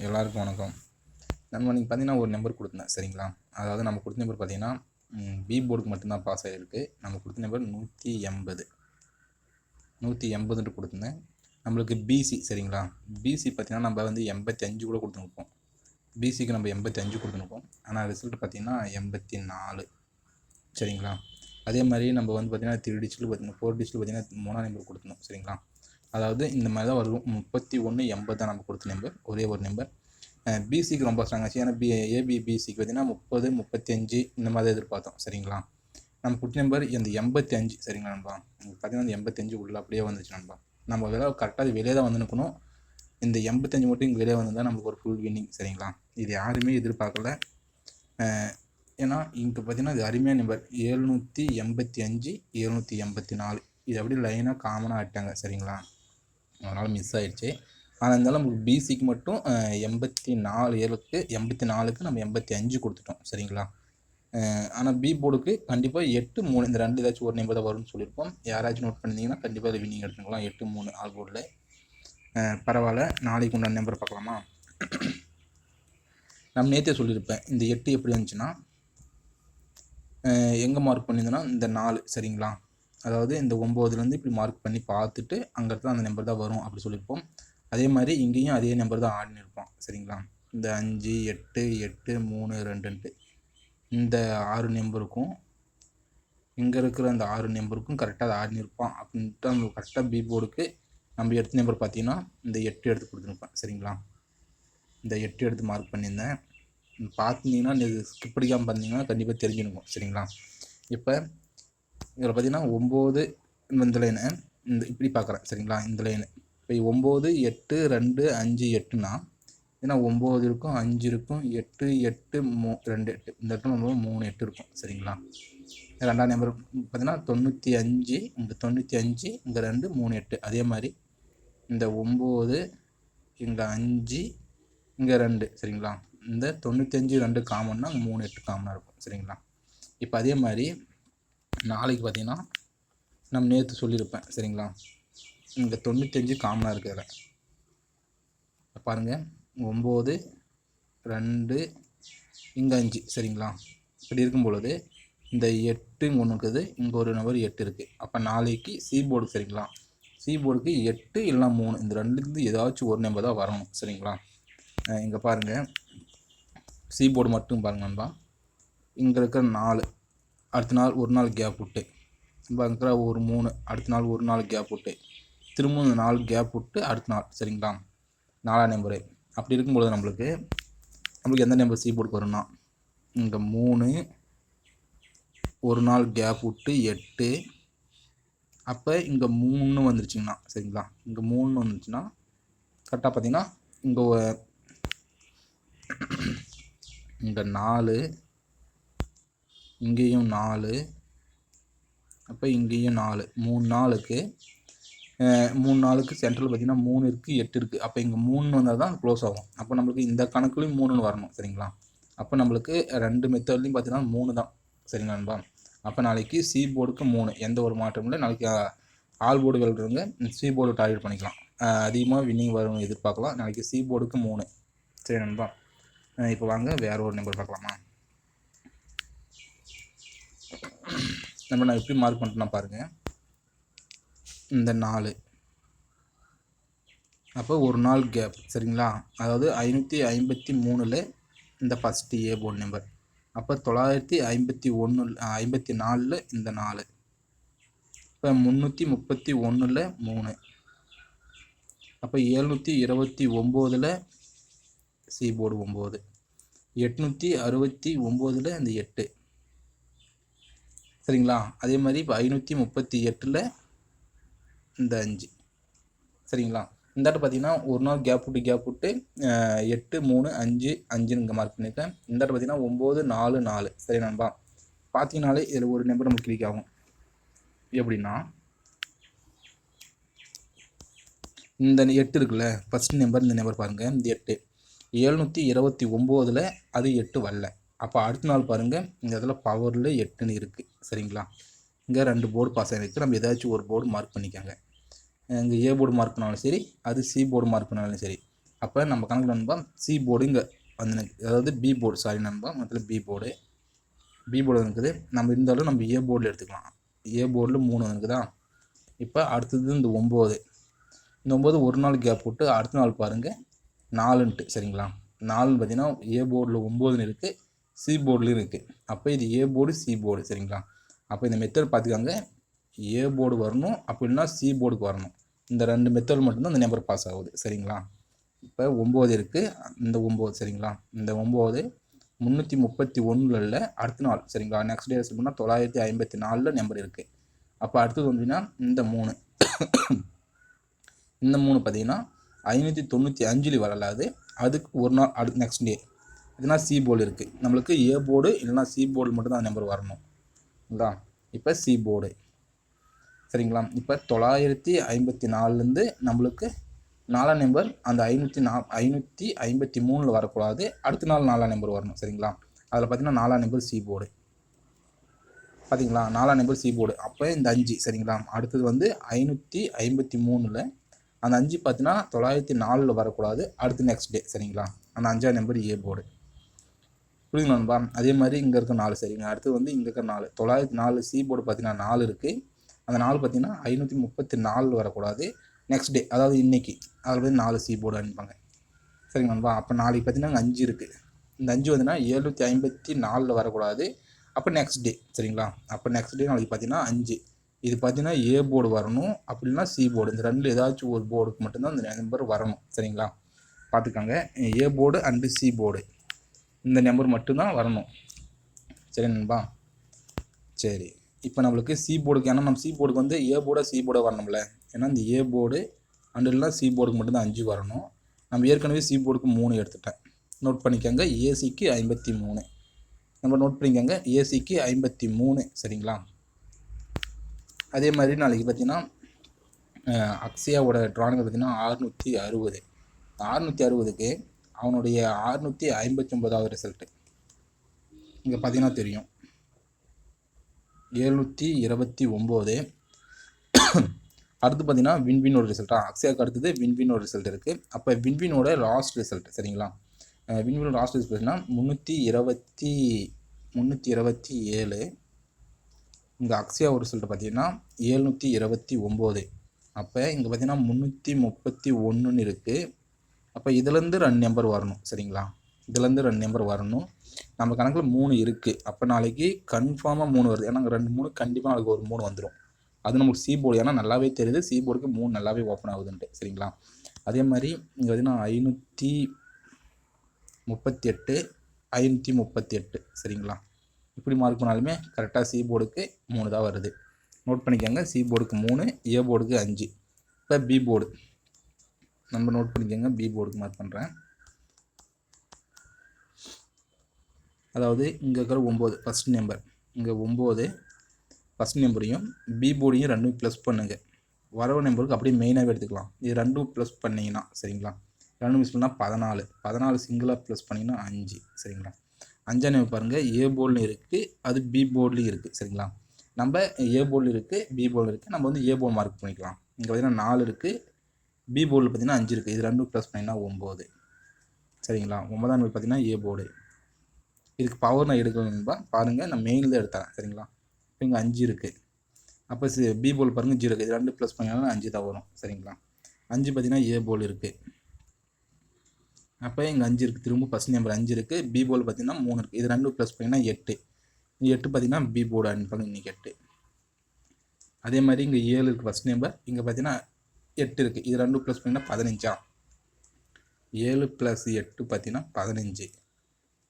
எல்லாருக்கும் வணக்கம். நம்ம நீங்கள் பார்த்தீங்கன்னா ஒரு நம்பர் கொடுத்தேன் சரிங்களா. அதாவது நம்ம கொடுத்த நம்பர் பார்த்தீங்கன்னா பி போர்டுக்கு மட்டும்தான் பாஸ் ஆகிருக்கு. நம்ம கொடுத்த நம்பர் 180 கொடுத்துருந்தேன். நம்மளுக்கு பிசி சரிங்களா. பிசி பார்த்தீங்கன்னா நம்ம வந்து 85 கூட கொடுத்துருப்போம். பிசிக்கு நம்ம 85 கொடுத்துருப்போம். ஆனால் ரிசல்ட் பார்த்தீங்கன்னா 84 சரிங்களா. அதே மாதிரி நம்ம வந்து பார்த்தீங்கன்னா 3 டிஜிட்டில் பார்த்தீங்கன்னா 4 டிஜிட்டில் பார்த்தீங்கன்னா 3ஆம் நம்பர் கொடுத்துருந்தோம் சரிங்களா. அதாவது இந்த மாதிரி தான் வரும். 3180 தான் நம்ம கொடுத்த நம்பர், ஒரே ஒரு நம்பர். பிசிக்கு ரொம்ப ஸ்ட்ராங் ஆச்சு. ஏன்னா ஏபிபிசிக்கு பார்த்தீங்கன்னா 30 35 இந்த மாதிரி எதிர்பார்த்தோம் சரிங்களா. நம்ம கொடுத்த நம்பர் இந்த 85 சரிங்களா நண்பா. பார்த்தீங்கன்னா இந்த 85 உள்ள அப்படியே வந்துச்சு நண்பா. நம்ம வேலை கரெக்டாக வெளியே தான் வந்து நிற்கணும். இந்த 85 மட்டும் இங்கே வெளியே வந்தால் நமக்கு ஒரு ஃபுல் வின்னிங் சரிங்களா. இது யாருமே எதிர்பார்க்கல. ஏன்னா இங்கே பார்த்தீங்கன்னா இது அருமையான நம்பர் 785 784 இது அப்படியே லைனாக காமனாக ஆகிட்டாங்க சரிங்களா. அதனால் மிஸ் ஆகிடுச்சு. ஆனால் இருந்தாலும் நமக்கு பிசிக்கு மட்டும் 84க்கு நம்ம 85 கொடுத்துட்டோம் சரிங்களா. ஆனால் பி போர்டுக்கு கண்டிப்பாக 8 3 இந்த ரெண்டு ஏதாச்சும் ஒரு நம்பர் தான் வரும்னு சொல்லியிருப்போம். யாராச்சும் நோட் பண்ணிங்கன்னா கண்டிப்பாக அதை வின்னிங் எடுத்துக்கலாம். 8 3 ஆல் போர்டில் பரவாயில்ல. நாளைக்கு உண்டான நம்பர் பார்க்கலாமா. நம்ம நேற்றே சொல்லியிருப்பேன் இந்த 8 எப்படி வந்துச்சுன்னா எங்கே மார்க் பண்ணியிருந்தோன்னா இந்த 4 சரிங்களா. அதாவது இந்த 9லேருந்து இப்படி மார்க் பண்ணி பார்த்துட்டு அங்கே தான் அந்த நம்பர் தான் வரும் அப்படி சொல்லியிருப்போம். அதே மாதிரி இங்கேயும் அதே நம்பர் தான் ஆடின்னு இருப்போம் சரிங்களா. இந்த 5 8 8 3 2 இந்த 6 நம்பருக்கும் இங்கே இருக்கிற அந்த 6 நம்பருக்கும் கரெக்டாக அதை ஆடின்னு இருப்பான் அப்படின்ட்டு நம்ம கரெக்டாக பி போர்டுக்கு நம்ம எடுத்த நம்பர் பார்த்தீங்கன்னா இந்த 8 எடுத்து கொடுத்துருப்பேன் சரிங்களா. இந்த 8 எடுத்து மார்க் பண்ணியிருந்தேன். பார்த்தீங்கன்னா இது ஸ்கிப் படிக்காமல் பார்த்தீங்கன்னா கண்டிப்பாக தெரிஞ்சுருக்கும் சரிங்களா. இப்போ இதில் பார்த்தீங்கன்னா 9 இந்த லைனு இந்த இப்படி பார்க்குறேன் சரிங்களா. இந்த லைனு இப்போ 9 8 2 5 8னா ஏன்னா 9 இருக்கும் 5 இருக்கும் 8 8 2 8 இந்த இடத்துல நம்ம 3 8 இருக்கும் சரிங்களா. ரெண்டாம் நம்பர் பார்த்தீங்கன்னா 95 இங்கே 95 இங்கே 2 3 8 அதே மாதிரி இந்த 9 இங்கே 5 இங்கே 2 சரிங்களா. இந்த 95 2 காமன்னா 3 8 காமனாக இருக்கும் சரிங்களா. இப்போ அதே மாதிரி நாளைக்கு பார்த்தீங்கன்னா நம்ம நேற்று சொல்லியிருப்பேன் சரிங்களா. இங்கே 95 காமனாக இருக்குது. அதில் பாருங்கள் 9 2 இங்கே 5 சரிங்களா. இப்படி இருக்கும் பொழுது இந்த 8 ஒன்று இருக்குது, இங்கே ஒரு நம்பர் 8 இருக்குது. அப்போ நாளைக்கு சி போர்டு சரிங்களா. சி போர்டுக்கு 8 இல்லைனா 3 இந்த ரெண்டுலேருந்து ஏதாச்சும் ஒரு நம்பர் தான் வரணும் சரிங்களா. இங்கே பாருங்கள் சி போர்டு மட்டும் பாருங்க நண்பா. இங்கே இருக்கிற 4 அடுத்த நாள் ஒரு நாள் கேப் விட்டு இப்போ இருக்கிற ஒரு 3 அடுத்த நாள் ஒரு நாள் கேப் விட்டு திரும்ப 4 கேப் விட்டு அடுத்த நாள் சரிங்களா 4ஆம் நம்பரு. அப்படி இருக்கும்பொழுது நம்மளுக்கு எந்த நம்பர் சி போர்டுக்கு வரும்னா இங்கே 3 ஒரு நாள் கேப் விட்டு 8 அப்போ இங்கே 3 வந்துருச்சுங்கண்ணா சரிங்களா. இங்கே 3 வந்துச்சுன்னா கரெக்டாக பார்த்தீங்கன்னா இங்கே 4 இங்கேயும் 4 அப்போ இங்கேயும் 4 3 நாளுக்கு சென்ட்ரல் பார்த்தீங்கன்னா 3 இருக்குது 8 இருக்குது. அப்போ இங்கே 3 வந்தால் தான் க்ளோஸ் ஆகும். அப்போ நம்மளுக்கு இந்த கணக்குலையும் 3 வரணும் சரிங்களா. அப்போ நம்மளுக்கு 2 மெத்தட்லையும் பார்த்தீங்கன்னா 3 தான் சரிங்களா நண்பா. அப்போ நாளைக்கு சி போர்டுக்கு 3 எந்த ஒரு மாற்றமும் இல்லை. நாளைக்கு ஆல் போர்டு விளையாடுறவங்க சி போர்டு டார்கெட் பண்ணிக்கலாம். அதிகமாக வின்னிங் வரும் எதிர்பார்க்கலாம். நாளைக்கு சி போர்டுக்கு 3 சரி நண்பா. இப்போ வாங்க வேற ஒரு நம்பர் பார்க்கலாமா. நான் எப்படி மார்க் பண்ணுறேன்னா பாருங்கள் இந்த 4 அப்போ ஒரு நாள் கேப் சரிங்களா. அதாவது 553 இந்த ஃபஸ்ட்டு ஏ போர்டு நம்பர். அப்போ 954 இந்த 4 இப்போ 331 3 அப்போ 729 சி போர்டு 9 869 இந்த 8 சரிங்களா. அதே மாதிரி இப்போ 538 இந்த 5 சரிங்களா. இந்த இடத்துல பார்த்தீங்கன்னா ஒரு நாள் கேப் விட்டு 8 3 5 5 இங்கே மார்க் பண்ணியிருக்கேன். இந்த இடத்துல பார்த்தீங்கன்னா 9 4 4 சரி நண்பா. பார்த்தீங்கனாலே இதில் ஒரு நம்பர் நமக்கு கிளிக் ஆகும். எப்படின்னா இந்த 8 இருக்குல்ல ஃபஸ்ட் நம்பர் இந்த நம்பர் பாருங்கள் இந்த 8 729 அது 8 வரல. அப்போ அடுத்த நாள் பாருங்கள் இந்த இடத்துல பவரில் 8ன்னு இருக்குது சரிங்களா. இங்கே 2 போர்டு பாஸ் ஆகிருக்கு. நம்ம ஏதாச்சும் ஒரு போர்டு மார்க் பண்ணிக்காங்க. இங்கே ஏ போர்டு மார்க் பண்ணாலும் சரி அது சி போர்டு மார்க் பண்ணாலும் சரி. அப்போ நம்ம கணக்கில் நண்பா சி போர்டு இங்கே வந்து அதாவது பி போர்டு சாரி நண்பா மொத்தத்தில் பி போர்டு இருக்குது. நம்ம இருந்தாலும் நம்ம ஏ போர்டில் எடுத்துக்கலாம். ஏ போர்டில் 3 இருக்குதா. இப்போ அடுத்தது இந்த 9. இந்த 9 ஒரு நாள் கேப் போட்டு அடுத்த நாள் பாருங்கள் 4ன்ட்டு சரிங்களா. 4ன்னு பார்த்தீங்கன்னா ஏ போர்டில் 9 இருக்குது, சி போர்ட்லேயும் இருக்குது. அப்போ இது ஏ போர்டு சி போர்டு சரிங்களா. அப்போ இந்த மெத்தட் பார்த்துக்காங்க, ஏ போர்டு வரணும் அப்படின்னா சி போர்டுக்கு வரணும். இந்த 2 மெத்தட் மட்டும்தான் இந்த நம்பர் பாஸ் ஆகுது சரிங்களா. இப்போ 9 இருக்குது, இந்த 9 சரிங்களா. இந்த 9 331 இல்லை அடுத்த நாள் சரிங்களா. நெக்ஸ்ட் டே சொல்லணும்னா 954 நம்பர் இருக்குது. அப்போ அடுத்தது வந்துன்னா இந்த 3 இந்த 3 பார்த்தீங்கன்னா 595 வரலாது. அதுக்கு ஒரு நாள் அடுத்து நெக்ஸ்ட் டே இதுனா சி போர்டு இருக்குது. நம்மளுக்கு ஏ போர்டு இல்லைனா சி போர்டு மட்டும் தான் நம்பர் வரணும்ங்களா. இப்போ சி போர்டு சரிங்களா. இப்போ 954லேருந்து நம்மளுக்கு 4ஆம் நம்பர் அந்த 553 வரக்கூடாது. அடுத்த நாள் 4ஆம் நம்பர் வரணும் சரிங்களா. அதில் பார்த்தீங்கன்னா 4ஆம் நம்பர் சி போர்டு பார்த்தீங்களா. 4ஆம் நம்பர் சி போர்டு. அப்போ இந்த 5 சரிங்களா. அடுத்தது வந்து 553ல் அந்த 5 பார்த்தீங்கன்னா 904 வரக்கூடாது. அடுத்து நெக்ஸ்ட் டே சரிங்களா. அந்த 5ஆம் நம்பர் ஏ போர்டு புரியுதுங்களா நண்பா. அதே மாதிரி இங்கே இருக்க 4 சரிங்க. அடுத்து வந்து இங்கே இருக்க 4 904 சி போர்டு பார்த்தீங்கன்னா 4 இருக்குது. அந்த 4 பார்த்தீங்கன்னா 534 வரக்கூடாது. நெக்ஸ்ட் டே அதாவது இன்றைக்கி அதில் வந்து 4 சி போர்டு அனுப்பாங்க சரிங்க நண்பா. அப்போ நாளைக்கு பார்த்தீங்கன்னா 5 இருக்குது. இந்த 5 வந்துன்னா 754 வரக்கூடாது. அப்போ நெக்ஸ்ட் டே சரிங்களா. அப்போ நெக்ஸ்ட் டே நாளைக்கு பார்த்தீங்கன்னா 5 இது பார்த்தீங்கன்னா ஏ போர்டு வரணும் அப்படின்னா சி போர்டு. இந்த 2 ஏதாச்சும் ஒரு போர்டுக்கு மட்டும்தான் இந்த நம்பர் வரணும் சரிங்களா. பார்த்துக்காங்க, A board and C board இந்த நம்பர் மட்டும்தான் வரணும் சரி நண்பா. சரி, இப்போ நம்மளுக்கு சி போர்டுக்கு ஏன்னா நம்ம சி போர்டுக்கு வந்து ஏ போர்டை சி போர்டை வரணும்ல. ஏன்னா இந்த ஏ போர்டு அண்டு இல்லைனா சி போர்டுக்கு மட்டும்தான் 5 வரணும். நம்ம ஏற்கனவே சி போர்டுக்கு 3 எடுத்துட்டேன். நோட் பண்ணிக்கோங்க. ஏசிக்கு 53 நம்ம நோட் பண்ணிக்கோங்க. ஏசிக்கு 53 சரிங்களா. அதே மாதிரி நாளைக்கு பார்த்தீங்கன்னா அக்ஷயாவோட ட்ராயிங் பார்த்தீங்கன்னா 660 660க்கு அவனுடைய 659வது ரிசல்ட்டு இங்கே பார்த்தீங்கன்னா தெரியும் 729. அடுத்து பார்த்தீங்கன்னா வின்வின் ஒரு ரிசல்ட்டா. அக்ஷயாவுக்கு அடுத்தது வின்வின் ஒரு ரிசல்ட் இருக்குது. அப்போ வின்வினோட லாஸ்ட் ரிசல்ட் சரிங்களா. வின்வினோட லாஸ்ட் ரிசல்ட் பார்த்தீங்கன்னா 327. இங்கே அக்ஷயா ஒரு ரிசல்ட் பார்த்தீங்கன்னா 729. அப்போ இங்கே பார்த்தீங்கன்னா 331 இருக்குது. அப்போ இதுலேருந்து 2 நம்பர் வரணும் சரிங்களா. இதுலேருந்து 2 நம்பர் வரணும். நம்ம கணக்கில் 3 இருக்குது. அப்போ நாளைக்கு கன்ஃபார்மாக 3 வருது. ஏன்னா 2 3 கண்டிப்பாக நாளைக்கு ஒரு 3 வந்துடும். அது நமக்கு சி போர்டு ஏன்னா நல்லாவே தெரியுது சி போர்டுக்கு 3 நல்லாவே ஓப்பன் ஆகுதுன்ட்டு சரிங்களா. அதே மாதிரி இங்கே பார்த்தீங்கன்னா 538 538 சரிங்களா. இப்படி மார்க் பண்ணாலுமே கரெக்டாக சி போர்டுக்கு 3 தான் வருது. நோட் பண்ணிக்கோங்க. சி போர்டுக்கு 3, ஏ போர்டுக்கு 5. இப்போ பி போர்டு நம்ம நோட் பண்ணிக்கோங்க. பி போர்டுக்கு மார்க் பண்ணுறேன். அதாவது இங்கே இருக்கிற 9 ஃபஸ்ட் நம்பர், இங்கே 9 ஃபஸ்ட் நம்பரையும் பி போர்டையும் 2 ப்ளஸ் பண்ணுங்கள். வரவு நம்பருக்கு அப்படியே மெயினாகவே எடுத்துக்கலாம். இது 2 ப்ளஸ் பண்ணிங்கன்னா சரிங்களா. 2 மிஸ் பண்ணால் 14 சிங்கிளாக ப்ளஸ் பண்ணிங்கன்னா 5 சரிங்களா. 5ஆம் நம்பர் பாருங்கள் ஏ போர்டில் இருக்குது, அது பி போர்ட்லேயும் இருக்குது சரிங்களா. நம்ம ஏ போர்டில் இருக்குது, பி போர்டில் இருக்குது. நம்ம வந்து ஏ போர்டு மார்க் பண்ணிக்கலாம். இங்கே பார்த்தீங்கன்னா 4 இருக்குது, பி போர்டில் பார்த்தீங்கன்னா 5 இருக்குது. இது 2 ப்ளஸ் பண்ணிங்கன்னா 9 சரிங்களா. 9ஆம் நம்பர் பார்த்தீங்கன்னா ஏ போர்டு. இதுக்கு பவர் நான் எடுக்கணும்பா பாருங்கள், நான் மெயினில் தான் எடுத்தேன் சரிங்களா. இப்போ இங்கே 5 இருக்குது. அப்போ பி போல் பாருங்கள் 0 இருக்குது. இது 2 ப்ளஸ் பண்ணிங்கன்னா 5 தான் வரும் சரிங்களா. 5 பார்த்தீங்கன்னா ஏ போல் இருக்குது. அப்போ இங்கே 5 இருக்குது. திரும்ப ஃபஸ்ட் நம்பர் 5 இருக்குது. பி போல் பார்த்தீங்கன்னா 3 இருக்குது. இது 2 ப்ளஸ் பண்ணிங்கன்னா 8. 8 பார்த்தீங்கன்னா பி போர்டு அனுப்பாங்க இன்றைக்கி 8. அதே மாதிரி இங்கே 7 இருக்குது ஃபஸ்ட் நம்பர். இங்கே பார்த்தீங்கன்னா 8 இருக்குது. இது 2 ப்ளஸ் பண்ணிங்கன்னா 15. 7 + 8 பார்த்தீங்கன்னா 15.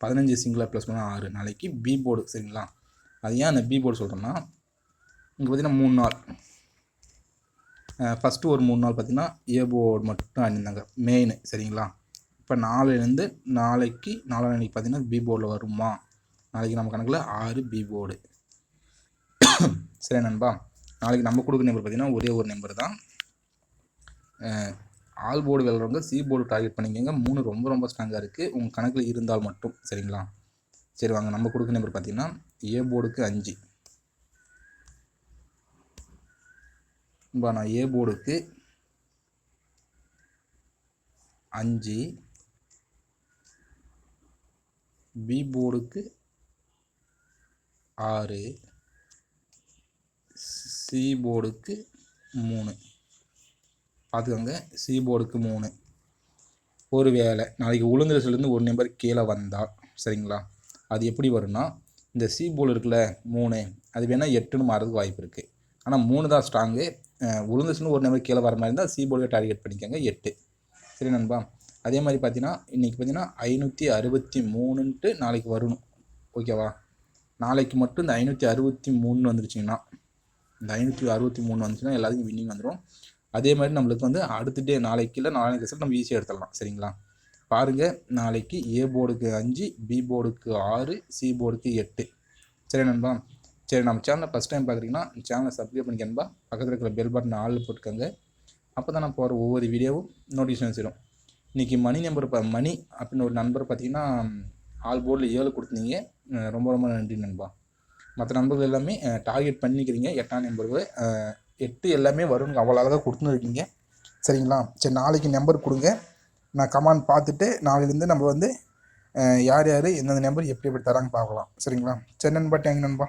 15 சிங்கிளாக ப்ளஸ் பண்ணால் 6. நாளைக்கு பி போர்டு சரிங்களா. அது ஏன் அந்த பி போர்டு சொல்கிறோன்னா இங்கே பார்த்தீங்கன்னா 3 நாள் ஃபஸ்ட்டு ஒரு 3 நாள் பார்த்தீங்கன்னா ஏ போர்டு மட்டும் அணிந்தாங்க மெயின் சரிங்களா. இப்போ 4லேருந்து நாளைக்கு 4ஆம் நாளைக்கு பார்த்தீங்கன்னா பி போர்டில் வருமா. நாளைக்கு நம்ம கணக்கில் 6 பி போர்டு சரி நண்பா. நாளைக்கு நம்ம கொடுக்குற நம்பர் பார்த்தீங்கன்னா ஒரே ஒரு நம்பர் தான். ஆல் போர்டு விளையாடுறவங்க சி போர்டு டார்கெட் பண்ணிக்கோங்க. 3 ரொம்ப ரொம்ப ஸ்ட்ராங்காக இருக்குது உங்கள் கணக்கில் இருந்தால் மட்டும் சரிங்களா. சரி வாங்க நம்ம கொடுக்குற நம்பர் பார்த்தீங்கன்னா ஏ போர்டுக்கு 5. நான் ஏ போர்டுக்கு 5, பி போர்டுக்கு 6, சி போர்டுக்கு 3. பார்த்துக்கோங்க, சி போர்டுக்கு 3. ஒரு வேளை நாளைக்கு உளுந்தரசுலேருந்து ஒரு நம்பர் கீழே வந்தால் சரிங்களா, அது எப்படி வரும்னா, இந்த சி போர்டு இருக்குல்ல 3, அது வேணால் 8ன்னு மாறதுக்கு வாய்ப்பு இருக்குது. ஆனால் 3 தான் ஸ்ட்ராங்கு. உளுந்தரசுன்னு ஒரு நம்பர் கீழே வர மாதிரி இருந்தால் சி போர்டை டார்கெட் பண்ணிக்கோங்க 8. சரி நண்பா. அதே மாதிரி பார்த்தீங்கன்னா இன்றைக்கி பார்த்தீங்கன்னா 563ன்ட்டு நாளைக்கு வரணும். ஓகேவா? நாளைக்கு மட்டும் இந்த 563 வந்துருச்சிங்கன்னா, இந்த 563 வந்துச்சுன்னா எல்லாத்துக்கும் வின்னிங் வந்துடும். அதே மாதிரி நம்மளுக்கு வந்து அடுத்த டே நாளைக்கு இல்லை நாளைக்கு ரிசல்ட் நம்ம ஈஸியாக எடுத்துடலாம். சரிங்களா? பாருங்கள், நாளைக்கு ஏ போர்டுக்கு 5, பி போர்டுக்கு 6, சி போர்டுக்கு 8. சரி நண்பா. சரி, நம்ம சேனலை ஃபஸ்ட் டைம் பார்க்குறீங்கன்னா சேனலை சப்ஸ்கிரைப் பண்ணிக்கன்பா. பக்கத்தில் இருக்கிற பெல் பட்டன் ஆளில் போட்டுக்கோங்க. அப்போ தான் நான் போகிற ஒவ்வொரு வீடியோவும் நோட்டிஃபிகேஷன் வரும். இன்றைக்கி மணி நம்பர் மணி அப்படின்னு ஒரு நண்பர் பார்த்தீங்கன்னா ஆல் போர்டில் 7 கொடுத்துருந்தீங்க. ரொம்ப ரொம்ப நன்றி நண்பா. மற்ற நண்பர்கள் எல்லாமே டார்கெட் பண்ணிக்கிறீங்க 8ஆம் நம்பருக்கு. 8 எல்லாமே வருங்க, அவ்வளோ அழகாக கொடுத்துருக்கீங்க. சரிங்களா? சரி, நாளைக்கு நம்பர் கொடுங்க. நான் கமெண்ட் பார்த்துட்டு நாளையிலேருந்து நம்ம வந்து யார் யார் எந்தெந்த நம்பர் எப்படி எப்படி தராங்க பார்க்கலாம். சரிங்களா? சரி நண்பா, தேங்க் நண்பா.